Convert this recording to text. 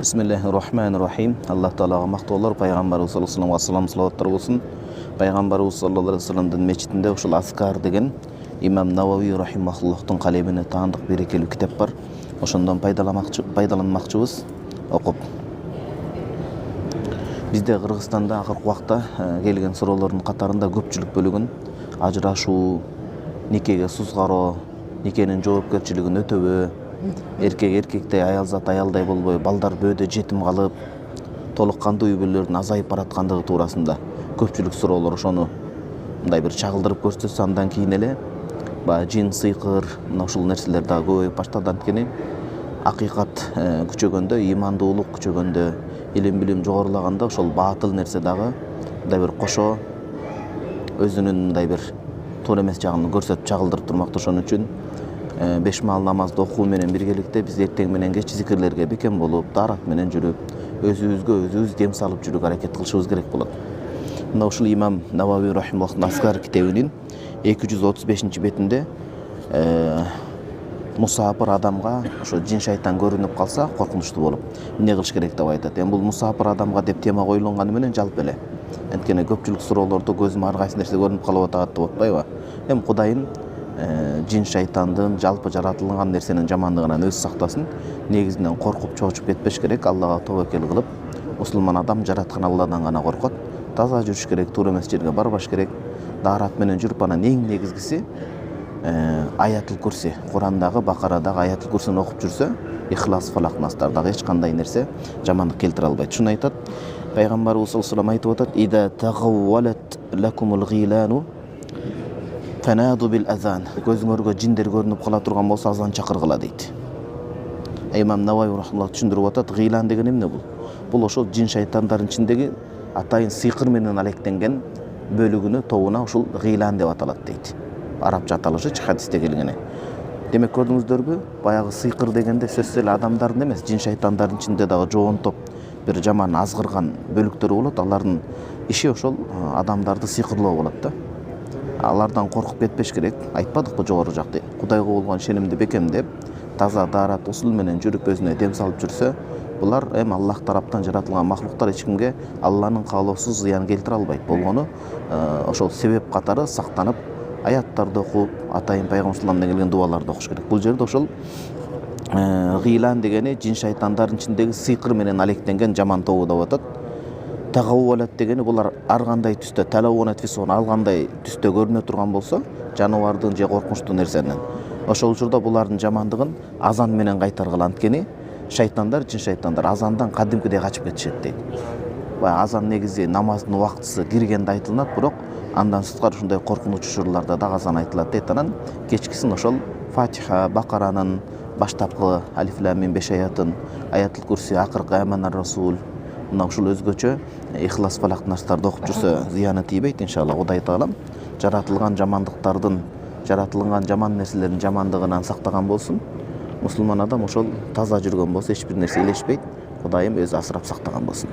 Bismillahirrahmanirrahim. Allah Taalaga maqtoolor, Пайгамбарыбыз sallallahu aleyhi ve sellem salavattар болсын. Пайгамбарыбыз sallallahu aleyhi ve sellem'дин мечитинде ушул Аскар деген имам Навави рахимахуллахтын калемине таандык берекелүү китап бар. Ошондон пайдаланмакчыбыз, окуп. Бизде Кыргызстанда акыркы убакта келген суроолордун катарында көпчүлүк бөлүгүн ажырашуу, никеге суз кароо, никенин жоопкерчилигин өтөбөө, эркек эркектей, аялзат аялдай болбой, балдар бөөдө жетим калып, толук кандуу үй бүлөлөрдүн азайып бараткандыгы туурасында көпчүлүк суроолор ошону мындай бир чагылдырып көрсөтсө, андан кийин эле баягы жин, сыйкыр, мына ушул нерселер дагы көбөйүп баштады. Анткени акыйкат күчөгөндө, ыймандуулук күчөгөндө, илим билим жогорулаганда ошол баатыл нерсе дагы мындай бир кошо өзүнүн мындай бир туура эмес жагын көрсөтүп чагылдырып турмакта. Ошон үчүн 5 маал намазды окуу менен биргеликте биз эртең менен кеч зикирлерге бекем болуп, даарат менен жүрүп, өзүбүзгө өзүбүз дем салып жүрүүгө аракет кылышыбыз керек болот. Мына ушул имам Навави рахимахуллахтын Аскар китебинин 235-бетинде мусапыр адамга ошо жин шайтан көрүнүп калса коркунучтуу болуп эмне кылыш керек деп айтат. Эми бул мусапыр адамга деп тема коюлганы менен жалпы эле. Анткени көпчүлүк суроолордо көзүмө ар кайсы нерсе көрүнүп калып атат деп атпайбы? Эми Кудайым жин шайтандын жалпы жаратылган нерсенин жамандыгынан өз сактасын. Негизинен коркуп чоочуп кетпеш керек. Аллага тобокел кылып, мусулман адам жараткан Алладан гана коркот. Таза жүрүш керек, туура эмес жерге барбаш керек. Даарат менен жүрүп, анан эң негизгиси аятыл курси. Курандагы, Бакарадагы аятыл курсини окуп жүрсө, Ихлас, Фалак, Настардагы эч кандай нерсе жамандык келтире албайт. Шуну айтат. Пайгамбарыбыз саллаллаху алейхи айтып атат: "Ида тагаввалат лакумул гилану фанаду бил азан." Көзүңөргө жиндер көрүнүп кала турган болсо азан чакыргыла дейт. Имам Навави рахимахуллах түшүндүрүп атат. Гилан деген эмне бул? Бул ошол жин шайтандардын ичиндеги атайын сыйкыр менен алектенген бөлүгүнө, тобуна ушул гилан деп аталат дейт. Арабча аталышы хадисте келгени. Демек көрдүңүздөрбү? Баягы сыйкыр дегенде сөзсүз эле адамдардын эмес, жин шайтандардын ичинде дагы жоон топ бир жаман азгырган бөлүктөр болот. Алардын иши ошол адамдарды сыйкырлоо болот да. Алардан коркуп кетпеш керек. Айтпадыкпы жогору жакта? Кудайга болгон ишенимди бекемдеп, таза даарат усул менен жүрүп, өзүнө дем салып жүрсө, булар эми Аллах тараптан жаратылган махлуктар, эч кимге Алланын каалоосуз зыян келтире албайт. Болгону ошол себеп катары сактанып, аяттарды окуп, атайын пайгамбар саллаллаху алейхи келген дуаларды окуш керек. Бул жерде ошол гилан дегени жин шайтандардын ичиндеги сыйкыр менен алектенген жаман тобу деп атат. Тагаввалат дегени булар ар кандай түстө, талавонат фисон алгандай түстө көрүнө турган болсо, жаныбардын же коркунучтуу нерсенен. Ошол учурда булардын жамандыгын азан менен кайтаргыла. Анткени шайтандар, жин шайтандар азандан кадимкидей качып кетишет дейт. Баягы азан негизи намаздын убактысы киргенде айтылат, бирок андан сырткары ушундай коркунуч учурларда дагы азан айтылат дейт. Анан кечкисин ошол Фатиха, Бакаранын баштапкы Алиф Лам Мим 5 аятын, Аятул Курси, акыркы Аманар Расул, мына ушул өзгөчө Ихлас, Фалак, Настарды окуп жүрсө зыяны тийбейт иншалла. Кудай таалам жаратылган жамандыктардын, жаратылган жаман нерселердин жамандыгынан сактаган болсун. Мусулман адам ошол таза жүргөн болсо эч бир нерсе илешпейт. Кудайым өзү асырап сактаган болсун.